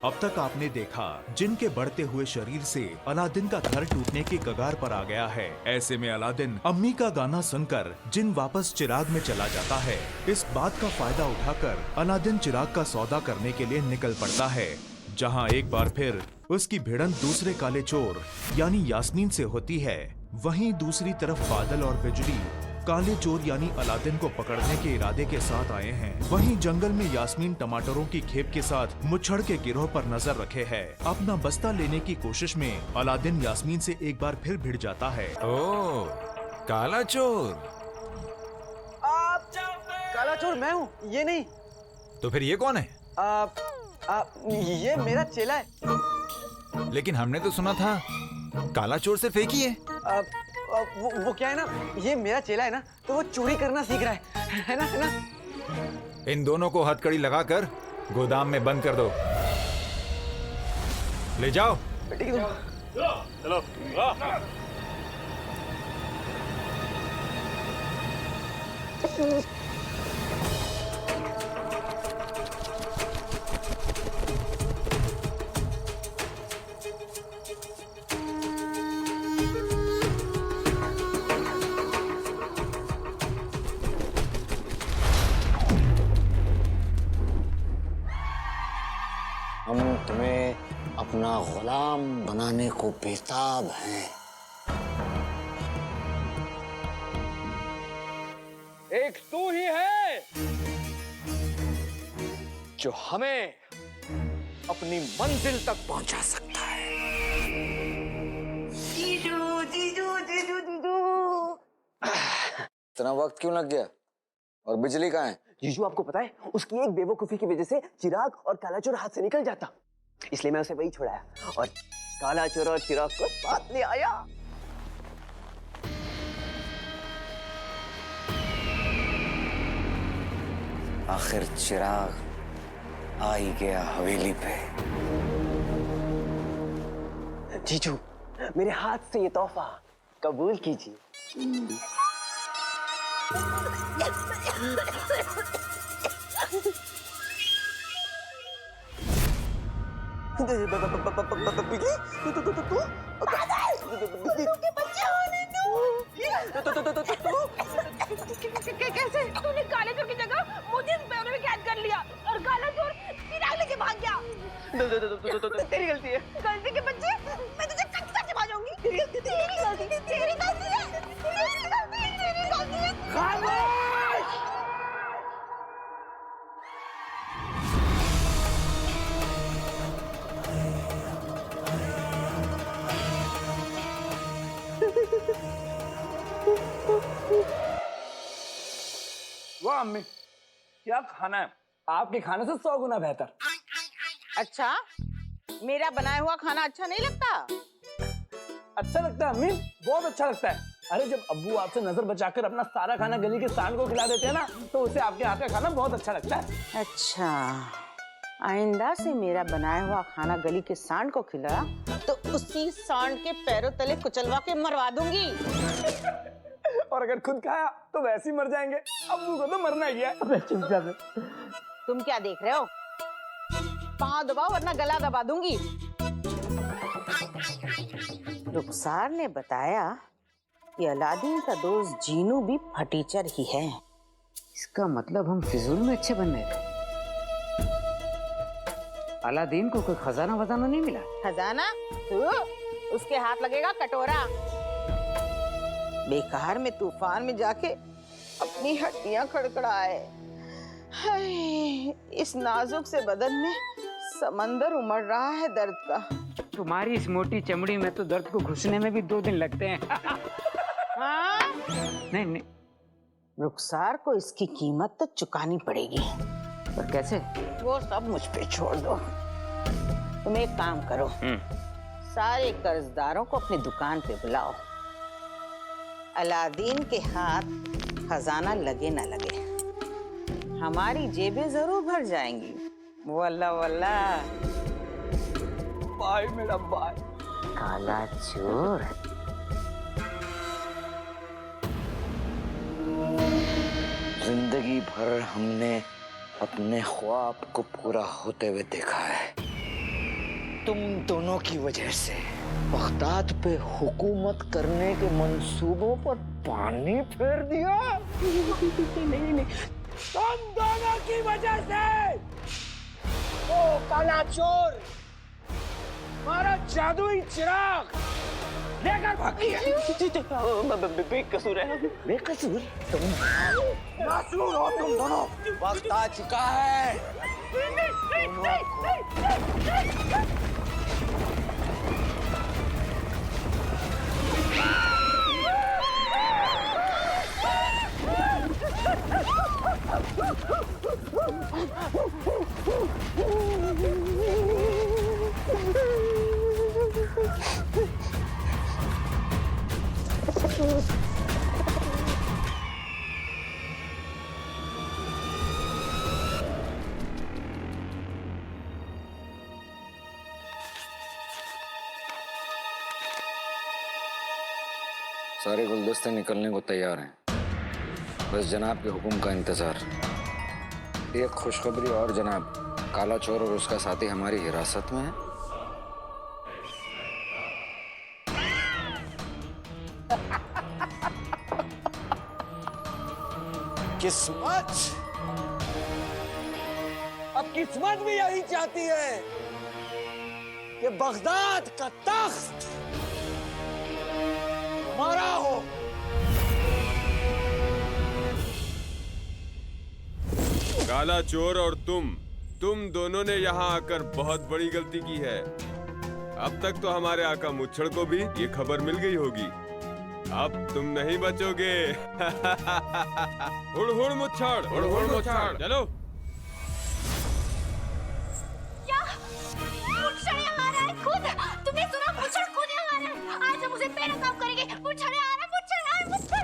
अब तक आपने देखा जिनके बढ़ते हुए शरीर से अलादीन का घर टूटने की कगार पर आ गया है। ऐसे में अलादीन अम्मी का गाना सुनकर जिन वापस चिराग में चला जाता है। इस बात का फायदा उठाकर अलादीन चिराग का सौदा करने के लिए निकल पड़ता है, जहां एक बार फिर उसकी भिड़ंत दूसरे काले चोर यानी यास्मीन से होती है। वहीं दूसरी तरफ बादल और बिजली काले चोर यानी अलादीन को पकड़ने के इरादे के साथ आए हैं। वहीं जंगल में यास्मीन टमाटरों की खेप के साथ मुच्छड़ के गिरोह पर नजर रखे है। अपना बस्ता लेने की कोशिश में अलादीन यास्मीन से एक बार फिर भिड़ जाता है। ओह, काला चोर। आप काला चोर मैं हूँ, ये नहीं। तो फिर ये कौन है? ये मेरा चेला है। लेकिन हमने तो सुना था काला चोर सिर्फ एक ही है। वो क्या है ना, ये मेरा चेला है ना, तो वो चोरी करना सीख रहा है ना, है ना। इन दोनों को हथकड़ी लगाकर गोदाम में बंद कर दो। ले जाओ। ठीक है। चलो। हम तुम्हें अपना गुलाम बनाने को बेताब हैं। एक तू ही है जो हमें अपनी मंजिल तक पहुंचा सकता है। जीजू जीजू जीजू जीजू। इतना वक्त क्यों लग गया? और बिजली कहाँ है? जीजू आपको पता है, उसकी एक बेवकूफी की वजह से चिराग और काला चोर हाथ से निकल जाता, इसलिए मैं उसे वही छोड़ाया और काला चोर और चिराग को साथ ले आया। आखिर चिराग आ ही गया हवेली पे। जीजू, मेरे हाथ से ये तोहफा कबूल कीजिए। कैसे तूने काले चोर की जगह मुझे इस बेवड़े में कैद कर लिया और काला चोर चिराग लेके भाग गया? तेरी गलती है। गलती के बच्चे, मैं तुझे कट कट के भागूंगी। तेरी गलती, तेरी गलती, तेरी गलती है, तेरी गलती है, तेरी गलती है। वाह अम्मी, क्या खाना है? आपके खाने से 100 गुना बेहतर। अच्छा, मेरा बनाया हुआ खाना अच्छा नहीं लगता? अच्छा लगता है अम्मी, बहुत अच्छा लगता है। अरे जब अब्बू आपसे नजर बचाकर अपना सारा खाना गली के सांड को खिला देते हैं ना, तो उसे आपके हाथ का खाना बहुत अच्छा लगता है। अच्छा, आइंदा से मेरा बनाया हुआ खाना गली के सांड को खिला तो उसी सांड के पैरों तले कुचलवा के मरवा दूंगी। और अगर खुद खाया तो वैसे ही मर जाएंगे। अब्बू को तो मरना ही है। अबे चुपचाप है। तुम क्या देख रहे हो? पाँव दबाओ वरना गला दबा दूंगी। रुखसार ने बताया कि अलादीन का दोस्त जीनू भी फटीचर ही है। इसका मतलब हम फिजूल में अच्छे बनने थे। अलादीन को कोई खजाना वजाना नहीं मिला? खजाना? तू उसके हाथ लगेगा कटोरा। बेकार में तूफान में जाके अपनी हड्डियां खड़खड़ाए। हाय, इस नाजुक से बदन में समंदर उमड़ रहा है दर्द का। तुम्हारी इस मोटी चमड़ी में तो दर्द को घुसने में भी 2 दिन लगते हैं। हाँ? नहीं। रुखसार को इसकी कीमत तो चुकानी पड़ेगी। पर कैसे? वो सब मुझ पे छोड़ दो। तुम एक काम करो, सारे कर्जदारों को अपनी दुकान पे बुलाओ। अलादीन के हाथ खजाना लगे ना लगे, हमारी जेबें जरूर भर जाएंगी। वल्ला वल्ला। बाय मेरा बाय। काला चोर। जिंदगी भर हमने अपने ख्वाब को पूरा होते हुए देखा है, तुम दोनों की वजह से बगदाद पे हुकूमत करने के मंसूबों पर पानी फेर दिया। नहीं, तुम दोनों की वजह से वो काला चोर हमारा जादुई चिराग लेकर भाग गया। बेकसूर है। बेकसूर? तुम मासूम हो तुम दोनों। वक्त आ चुका है। सारे गुलदस्ते निकलने को तैयार हैं, बस जनाब के हुक्म का इंतजार। एक खुशखबरी और जनाब, काला चोर और उसका साथी हमारी हिरासत में है। किस्मत, अब किस्मत भी यही चाहती है कि बगदाद का तख्त हमारा हो। काला चोर और तुम दोनों ने यहाँ आकर बहुत बड़ी गलती की है। अब तक तो हमारे आका मुच्छड़ को भी ये खबर मिल गई होगी। अब तुम नहीं बचोगे। हुड़ हुड़ मुच्छड़, हुड़ हुड़ मुच्छड़, चलो। क्या? मुच्छड़ यहाँ आ रहा है खुद? तुमने सुना? मुच्छड़ खुद यहाँ आ रहा है। आज हम उसे पहले काम करेंगे। मुच्छड़ आ रहा है, मुच्छड़ आ रहा है, मुच्छड़।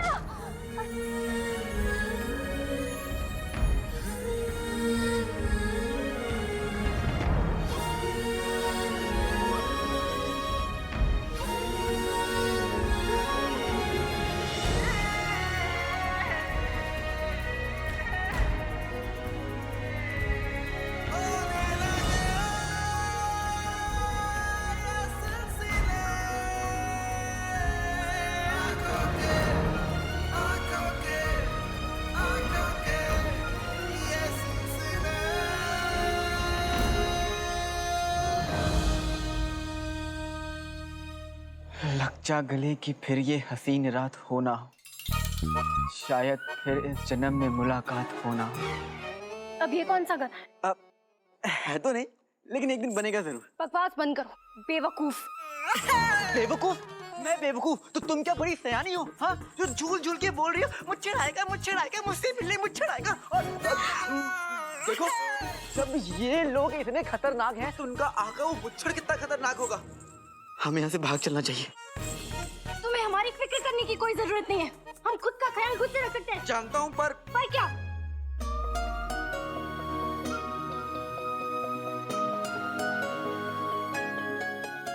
लग जा गले की फिर ये हसीन रात होना, शायद फिर इस जन्म में मुलाकात होना। अब ये कौन सा गाना है? है तो नहीं, लेकिन एक दिन बनेगा जरूर। बकवास बंद करो, बेवकूफ। बेवकूफ? मैं बेवकूफ? तो तुम क्या बड़ी सयानी हो? हाँ, जो झूल झूल के बोल रही हो मुच्छड़ आएगा, मुच्छड़ आएगा, मुझसे मिलने मुच्छड़ आएगा। और देखो, जब ये लोग इतने खतरनाक हैं तो उनका आका वो मुच्छड़ कितना खतरनाक होगा। हमें यहाँ से भाग चलना चाहिए। तुम्हें हमारी फिक्र करने की कोई जरूरत नहीं है। हम खुद का ख्याल खुद से रख सकते हैं। जानता हूँ, पर क्या?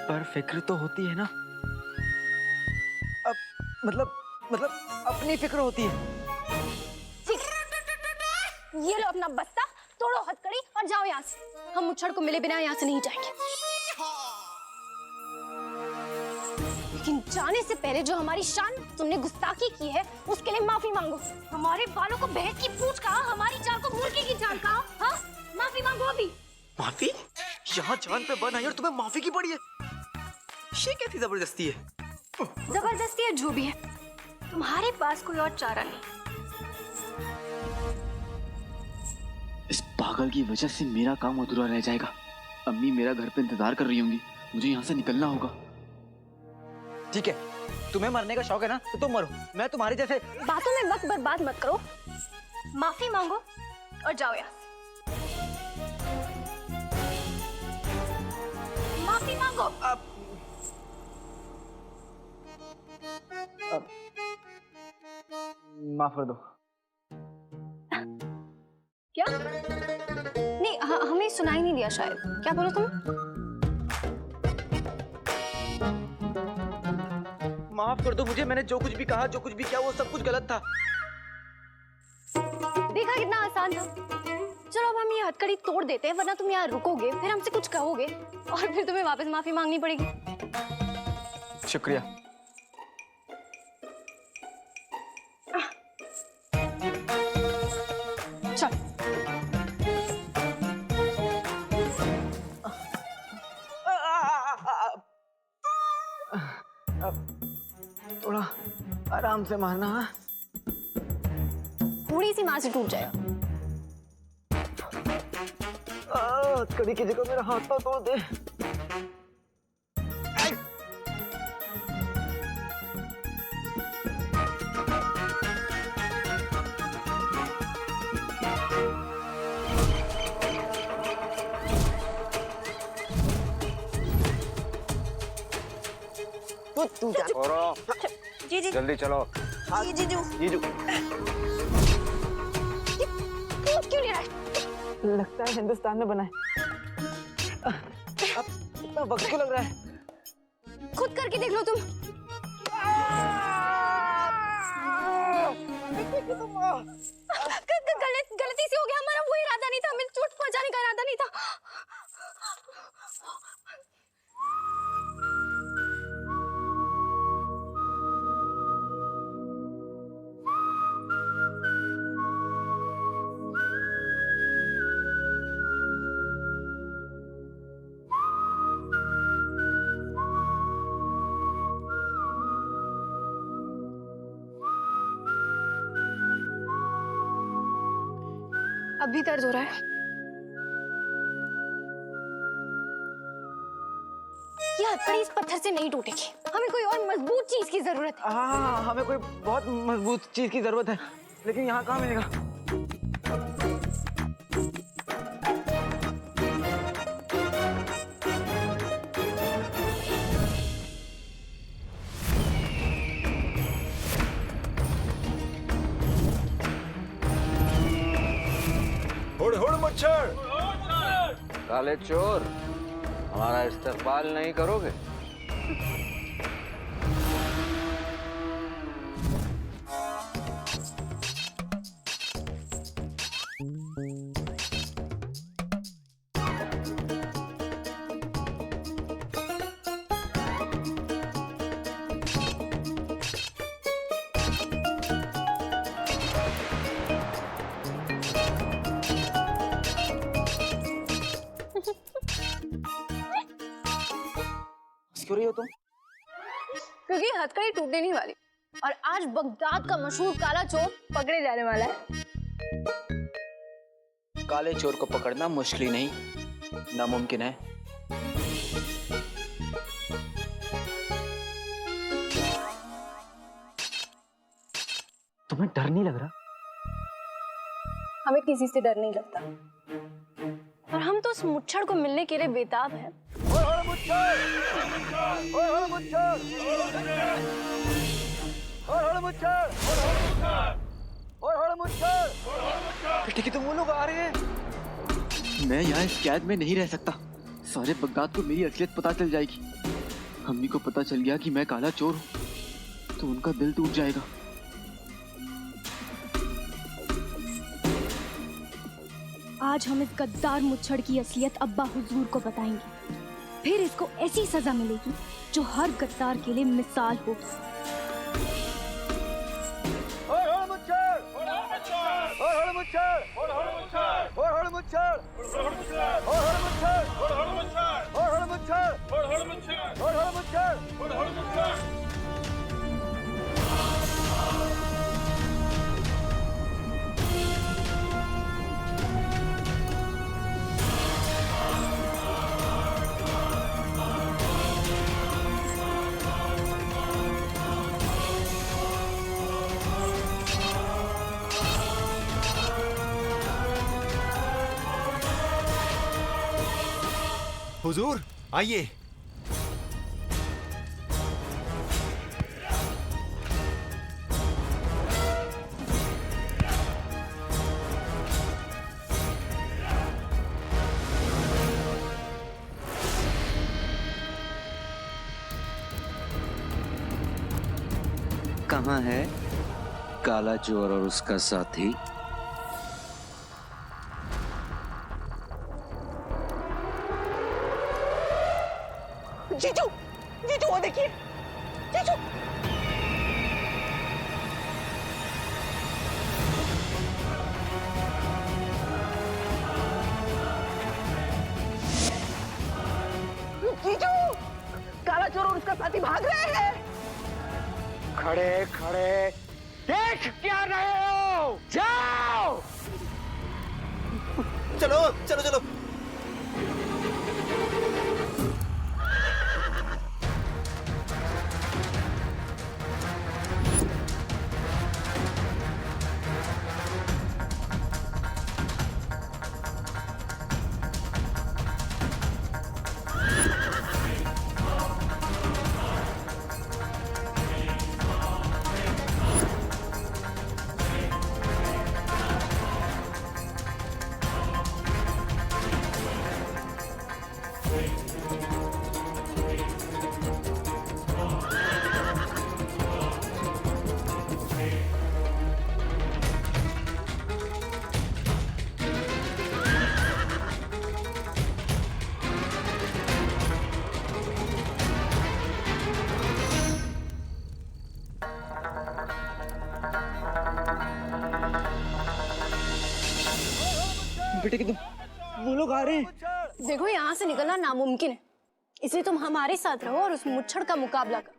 पर फिक्र तो होती है ना। अब मतलब अपनी फिक्र होती है। ठीक, ये लो अपना बस्ता, तोड़ो हथकड़ी और जाओ यहाँ से। हम मुच्छड़ को मिले बिना यहाँ से नहीं जाएंगे। लेकिन जाने से पहले जो हमारी शान तुमने गुस्ताखी की है, उसके लिए माफी मांगो। हमारे बालों को भैंस की पूंछ कहा, हमारी जान को मुर्गी की जान कहा। हाँ, माफी मांगो अभी। माफी? यहाँ जान पे बन आई और तुम्हें माफी की पड़ी है? ये कैसी जबरदस्ती है? जबरदस्ती है जो भी है, तुम्हारे पास कोई और चारा नहीं। इस पागल की वजह से मेरा काम अधूरा रह जाएगा। अम्मी मेरा घर पे इंतजार कर रही होंगी, मुझे यहाँ से निकलना होगा। ठीक है, तुम्हें मरने का शौक है ना, तो तुम मरो। मैं तुम्हारे जैसे बातों में वक्त बर्बाद मत करो। माफी मांगो और जाओ यहाँ से। माफी मांगो। अब माफ कर दो। क्या? नहीं, हमें सुनाई नहीं दिया शायद। क्या बोलो तुम? माफ कर दो मुझे, मैंने जो कुछ भी कहा, जो कुछ भी किया, वो सब कुछ गलत था। देखा कितना आसान था। चलो अब हम ये हथकड़ी तोड़ देते हैं, वरना तुम यहाँ रुकोगे, फिर हमसे कुछ कहोगे और फिर तुम्हें वापस माफी मांगनी पड़ेगी। शुक्रिया। चल। थोड़ा आराम से मारना। हाँ? थोड़ी सी माँ से टूट जाएगा। हथकड़ी की जगह मेरा हाथ पाँव तोड़ दे। तू क्या? औरो, जी जी जल्दी चलो। जी जीजू। जीजू, क्यों ले रहा है? लगता है हिंदुस्तान में बना है। अब इतना वक्त क्यों लग रहा है? खुद करके देख लो तुम। गलती से हो गया, हमारा वो इरादा नहीं था, हमें चोट पहुंचाने का इरादा नहीं था। अभी दर्द हो रहा है। ये हथकड़ी इस पत्थर से नहीं टूटेगी, हमें कोई और मजबूत चीज की जरूरत है। हाँ, हमें कोई बहुत मजबूत चीज की जरूरत है, लेकिन यहाँ कहाँ मिलेगा? हुड़ हुड़ मच्छर। काले चोर, हमारा इस्तेकबाल नहीं करोगे? क्यों रही हो तुम? क्योंकि हथकड़ी टूटने नहीं वाली और आज बगदाद का मशहूर काला चोर पकड़े जाने वाला है। काले चोर को पकड़ना मुश्किल ही नहीं, नामुमकिन है। तुम्हें डर नहीं लग रहा? हमें किसी से डर नहीं लगता और हम तो उस मुच्छड़ को मिलने के लिए बेताब हैं। बेटे की तो वो लोग आ रहे हैं। मैं यहाँ इस कैद में नहीं रह सकता। सारे बगदाद को मेरी असलियत पता चल जाएगी। अम्मी को पता चल गया कि मैं काला चोर हूँ तो उनका दिल टूट जाएगा। आज हम इस गद्दार मुच्छड़ की असलियत अब्बा हुजूर को बताएंगे, फिर इसको ऐसी सजा मिलेगी जो हर गद्दार के लिए मिसाल हो। हुजूर आइए। कहाँ है काला चोर और उसका साथी? जीजू जीजू वो देखिए जीजू। जीजू काला चोर और उसका साथी भाग रहे हैं। खड़े खड़े देख क्या रहे हो, जाओ। चलो चलो चलो। बेटे कितने वो लोग आ रहे हैं। देखो यहाँ से निकलना नामुमकिन है, इसलिए तुम हमारे साथ रहो और उस मुच्छड़ का मुकाबला करो।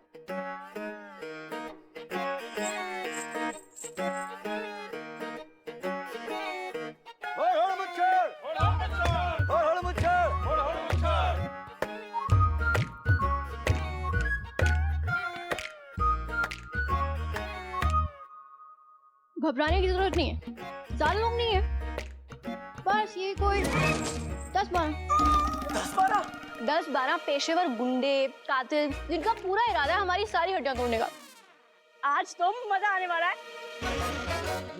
घबराने की जरूरत नहीं है, ज्यादा लोग नहीं है, बस ये कोई 10-12 पेशेवर गुंडे कातिल जिनका पूरा इरादा है हमारी सारी हड्डियां तोड़ने का। आज तो मजा आने वाला है।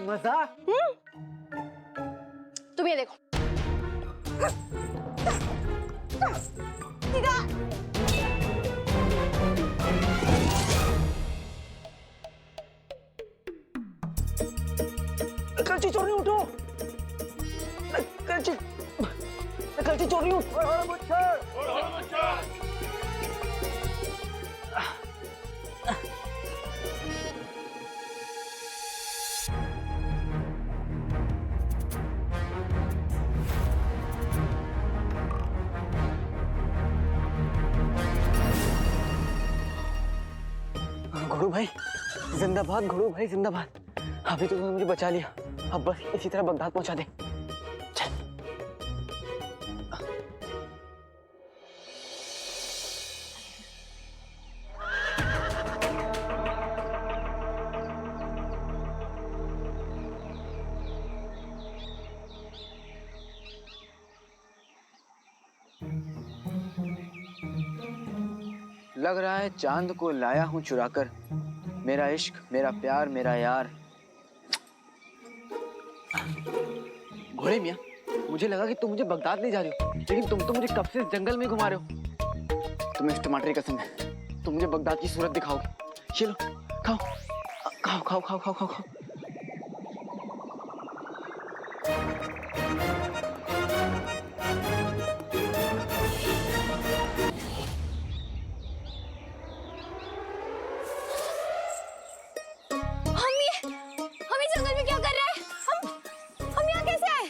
मजा? तुम ये देखो। कल्ची चोर नहीं उठो। कल्ची चोर नहीं उठ। घोड़ू भाई जिंदाबाद, घोड़ू भाई जिंदाबाद। अभी तो तुमने मुझे बचा लिया, अब बस इसी तरह बगदाद पहुंचा दे। चल। लग रहा है चांद को लाया हूं चुराकर, मेरा इश्क मेरा प्यार मेरा यार। घोड़े मियाँ, मुझे लगा कि तुम मुझे बगदाद ले जा रहे हो, लेकिन तुम तो मुझे कब से इस जंगल में घुमा रहे हो। तुम्हें इस टमाटर की कसम है, तुम मुझे बगदाद की सूरत दिखाओगे। चलो खाओ खाओ खाओ खाओ खाओ खाओ खाओ। हम ये जंगल में क्या कर रहे हैं? हम यहाँ कैसे आए?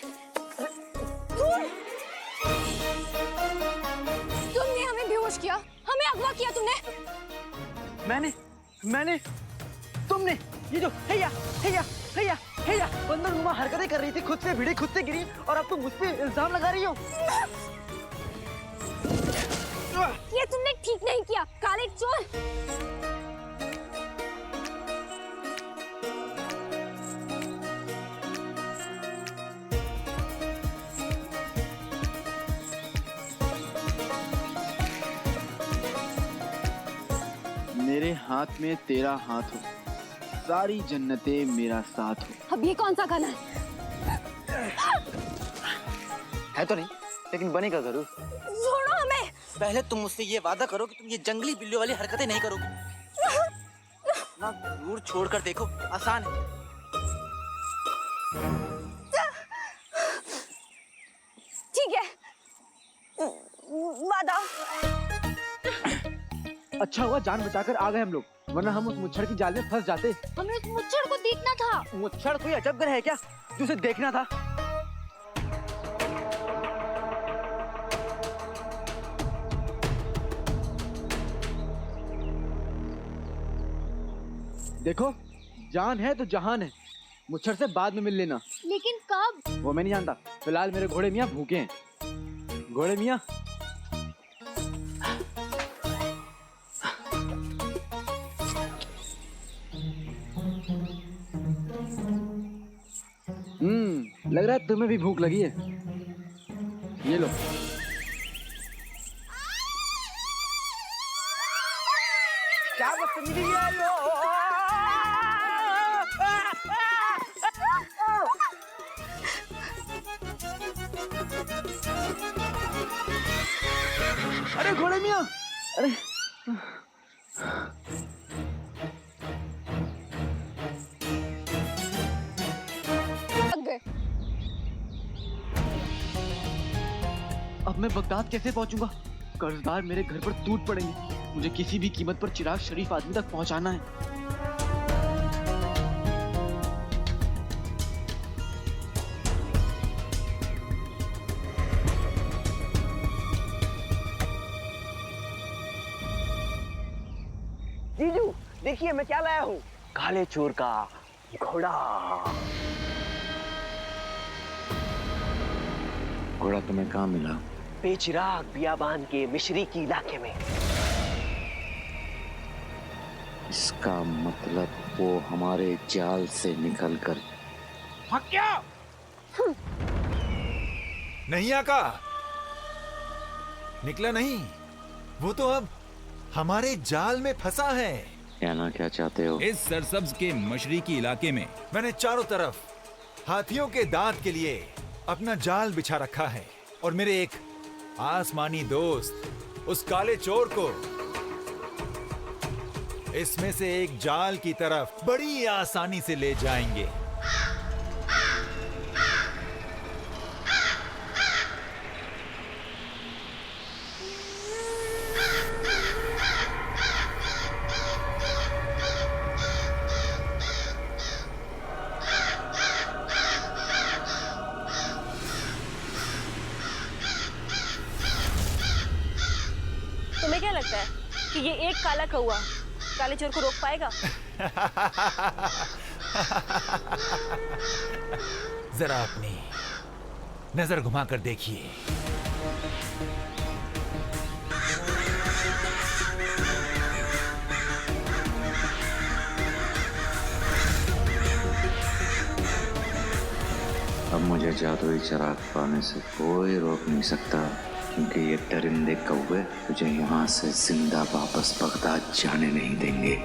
तुमने हमें बेहोश किया, हमें अगवा किया तुमने। मैंने तुमने ये जो हैया हैया हैया हैया बंदरनुमा हरकतें कर रही थी, खुद से भिड़ी खुद से गिरी, और अब तुम मुझ पे इल्जाम लगा रही हो। ये तुमने ठीक नहीं किया, काले चोर। मेरे हाथ में तेरा हाथ हो, सारी जन्नतें मेरा साथ हो। अब ये कौन सा गाना है तो नहीं, लेकिन बनेगा जरूर। छोड़ो हमें। पहले तुम मुझसे ये वादा करो कि तुम ये जंगली बिल्लियों वाली हरकतें नहीं करोगे ना। जरूर छोड़कर देखो, आसान है। ठीक है, वादा। अच्छा हुआ जान बचाकर आ गए हम लोग, वरना हम उस मुच्छर की जाल में फंस जाते। हमें उस मुच्छर को देखना था। मुच्छर कोई अजब ग्रह है क्या जो उसे देखना था? देखो, जान है तो जहान है। मुच्छर से बाद में मिल लेना। लेकिन कब? वो मैं नहीं जानता। फिलहाल मेरे घोड़े मियाँ भूखे हैं। घोड़े मियाँ, लग रहा है तुम्हें भी भूख लगी है। ये लो। क्या बदतमीजी है लो। अरे घोड़े मियाँ, अरे थक गए। अब मैं बगदाद कैसे पहुंचूंगा? कर्जदार मेरे घर पर टूट पड़ेंगे। मुझे किसी भी कीमत पर चिराग शरीफ आदमी तक पहुंचाना है। जीजू देखिए मैं क्या लाया हूँ, काले चोर का घोड़ा। घोड़ा तुम्हें कहाँ मिला? बेचिराग बियाबान के मिश्री की इलाके में। इसका मतलब वो हमारे जाल से निकलकर नहीं आका, निकला नहीं। वो तो अब हमारे जाल में फंसा है। कहना क्या चाहते हो? इस सरसब्ज के मशरिकी इलाके में मैंने चारों तरफ हाथियों के दांत के लिए अपना जाल बिछा रखा है और मेरे एक आसमानी दोस्त उस काले चोर को इसमें से एक जाल की तरफ बड़ी आसानी से ले जाएंगे। तुम्हें क्या लगता है कि ये एक काला कौआ काले चोर को रोक पाएगा? जरा अपनी नजर घुमाकर देखिए। अब मुझे जादुई चिराग पाने से कोई रोक नहीं सकता, क्योंकि ये डरिंदे कौवे तुझे यहाँ से जिंदा वापस बगदाद जाने नहीं देंगे।